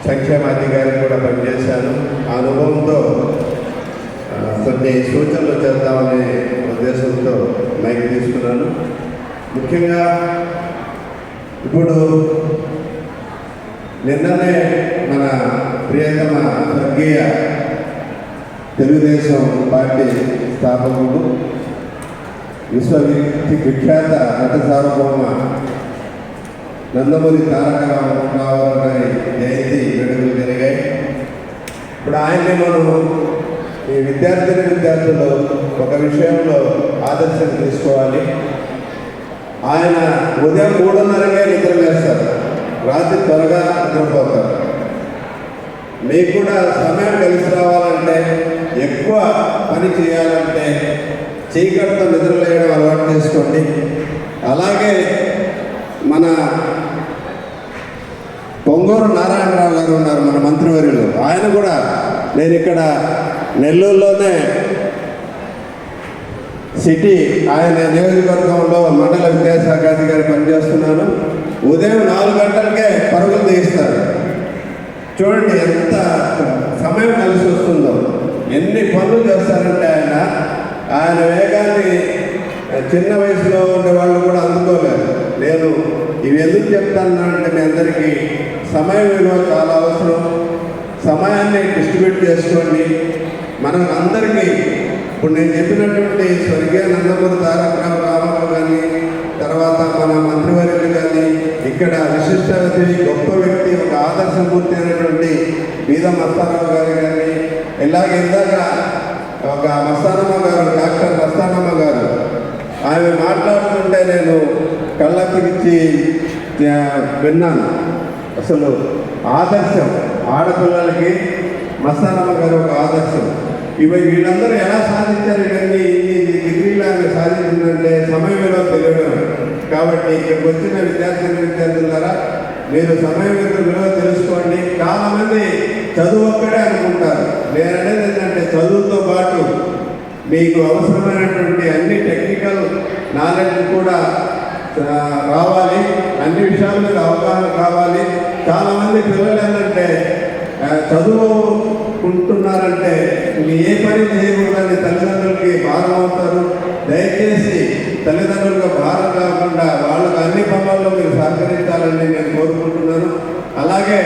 సంక్షేమాధికారి కూడా పనిచేశాను. ఆ అనుభవంతో కొన్ని సూచనలు చేద్దామనే ఉద్దేశంతో మైక్ తీసుకున్నాను. ముఖ్యంగా ఇప్పుడు నిన్ననే మన ప్రియతమ స్వర్గీయ తెలుగుదేశం పార్టీ స్థాపకుడు విఖ్యాత నట సార్వభౌమ నందమూరి తారక రామారావు గారి జయంతి వేడుకలు జరిగాయి. ఇప్పుడు ఆయన్ని మనం ఈ విద్యార్థులు ఒక విషయంలో ఆదర్శం తీసుకోవాలి. ఆయన ఉదయం 3:30కే నిద్రలేస్తారు, రాత్రి త్వరగా నిద్రపోతారు. మీకు కూడా సమయం కలిసి రావాలంటే, ఎక్కువ పని చేయాలంటే చీకటితో నిద్రలేయడం అలవాటు చేసుకోండి. అలాగే మన పొంగూరు నారాయణరావు గారు ఉన్నారు, మన మంత్రివర్యులు. ఆయన కూడా నేను ఇక్కడ నెల్లూరులోనే సిటీ ఆయన నియోజకవర్గంలో మండల విద్యాశాఖ అధికారి పనిచేస్తున్నాను. ఉదయం 4 గంటలకే పరుగులు తీస్తారు. చూడండి ఎంత సమయం కలిసి వస్తుందో, ఎన్ని పనులు చేస్తారంటే ఆయన వేగాన్ని చిన్న వయసులో ఉండే వాళ్ళు కూడా అందుకోలేరు. నేను ఇవి ఎందుకు చెప్తానంటే మీ అందరికీ సమయం విలువ చాలా అవసరం. సమయాన్ని డిస్ట్రిబ్యూట్ చేసుకోండి. మనం అందరికీ ఇప్పుడు నేను చెప్పినటువంటి స్వర్గీయ నందమూరి తారక రామారావు కానీ, తర్వాత మన మంత్రివర్యులు కానీ, ఇక్కడ విశిష్ట వ్యక్తి, గొప్ప వ్యక్తి, ఒక ఆదర్శమూర్తి అయినటువంటి బీద మస్తానమ్మ గారు కానీ, ఇలాగే ఇందాక ఒక మస్తానమ్మ గారు, డాక్టర్ మస్తానమ్మ గారు, ఆమె మాట్లాడుతుంటే నేను కళ్ళకిచ్చి విన్నాను. అసలు ఆదర్శం, ఆడపిల్లలకి మస్తానమ్మ గారు ఒక ఆదర్శం. వీళ్ళందరూ ఎలా సాధించారు? ఇవన్నీ ఇన్ని డిగ్రీలు ఆమె సాధించిందంటే సమయం విలువ తెలియడం. కాబట్టి ఇక్కడికి వచ్చిన విద్యార్థులారా, మీరు సమయం విలువ తెలుసుకోండి. చాలామంది చదువు ఒక్కడే అనుకుంటారు. నేను అనేది ఏంటంటే చదువుతో పాటు మీకు అవసరమైనటువంటి అన్ని టెక్నికల్ నాలెడ్జ్ కూడా రావాలి. అన్ని విషయాల మీద అవగాహన కావాలి. చాలామంది పిల్లలు ఏంటంటే చదువుకుంటున్నారంటే ఏ పని చేయకూడదని తల్లిదండ్రులకి భారం అవుతారు. దయచేసి తల్లిదండ్రులుగా భారం కాకుండా వాళ్ళకి అన్ని పనుల్లో మీరు సహకరించాలని నేను కోరుకుంటున్నాను. అలాగే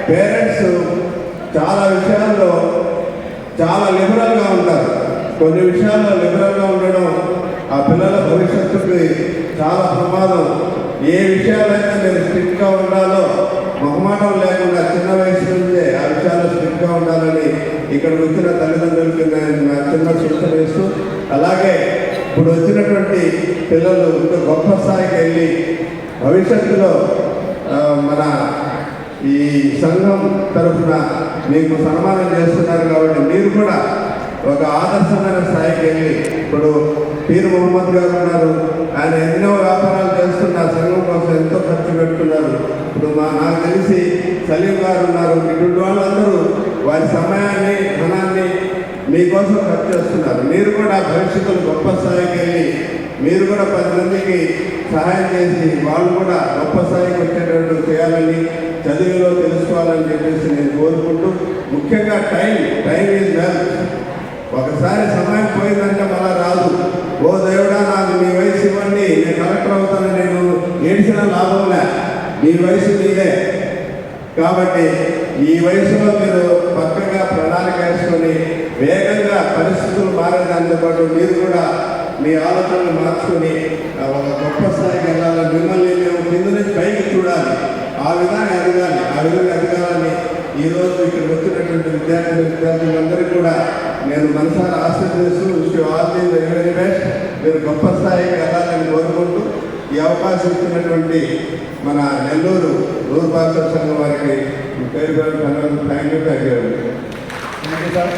పేరెంట్స్ చాలా విషయాల్లో చాలా లిబరల్గా ఉంటారు. కొన్ని విషయాల్లో లిబరల్గా ఉండడం ఆ పిల్లల భవిష్యత్తుకి చాలా ప్రమాదం. ఏ విషయాలైతే మీరు స్ట్రిక్ట్గా ఉండాలో, మొహమాటం లేకుండా చిన్న వయసు నుంచే ఆ విషయాలు స్ట్రిక్ట్గా ఉండాలని ఇక్కడికి వచ్చిన తల్లిదండ్రులకి నేను చిన్న సూచన ఇస్తూ, అలాగే ఇప్పుడు వచ్చినటువంటి పిల్లలు ఇంకా గొప్ప స్థాయికి వెళ్ళి భవిష్యత్తులో మన ఈ సంఘం తరఫున మీకు సన్మానం చేస్తున్నారు. కాబట్టి మీరు కూడా ఒక ఆదర్శమైన స్థాయికి వెళ్ళి, ఇప్పుడు పీర్ మొహమ్మద్ గారు ఉన్నారు, ఆయన ఎన్నో వ్యాపారాలు చేస్తున్నారు, సంఘం కోసం ఎంతో ఖర్చు పెడుతున్నారు. ఇప్పుడు నాకు తెలిసి సలీం గారు ఉన్నారు. ఇటువంటి వాళ్ళందరూ వారి సమయాన్ని, ధనాన్ని మీకోసం ఖర్చు చేస్తున్నారు. మీరు కూడా భవిష్యత్తులో గొప్ప స్థాయికి వెళ్ళి మీరు కూడా 10 మందికి సహాయం చేసి వాళ్ళు కూడా గొప్ప స్థాయికి వచ్చేటట్టు చేయాలని, చదువులో తెలుసుకోవాలని చెప్పేసి నేను కోరుకుంటూ, ముఖ్యంగా టైం ఈజ్ వెల్త్. ఒకసారి సమయం పోయిందంటే మళ్ళా రాదు. ఓ దేవుడా, నాకు మీ వయసు ఇవ్వండి, నేను కలెక్టర్ అవుతాను, నేను ఏడిసిన లాభంలే. మీ వయసు మీదే. కాబట్టి ఈ వయసులో మీరు పక్కగా ప్రణాళిక వేసుకొని వేగంగా పరిస్థితులు మారేదానితో పాటు మీరు కూడా మీ ఆలోచనలు మార్చుకొని ఒక గొప్ప స్థాయికి వెళ్ళాలని, మిమ్మల్ని మేము కింద నుంచి పైకి చూడాలి, ఆ విధంగా ఎదగాలని ఈరోజు ఇక్కడ వచ్చినటువంటి విద్యార్థులందరికీ కూడా నేను మనసారా ఆశీర్వదిస్తూ ఆల్ ది వెరీ బెస్ట్. మీరు గొప్ప స్థాయికి వెళ్ళాలని కోరుకుంటూ ఈ అవకాశం ఇచ్చినటువంటి మన నెల్లూరు రూరల్ భాషా సంఘం వారికి పేరు థ్యాంక్ యూ.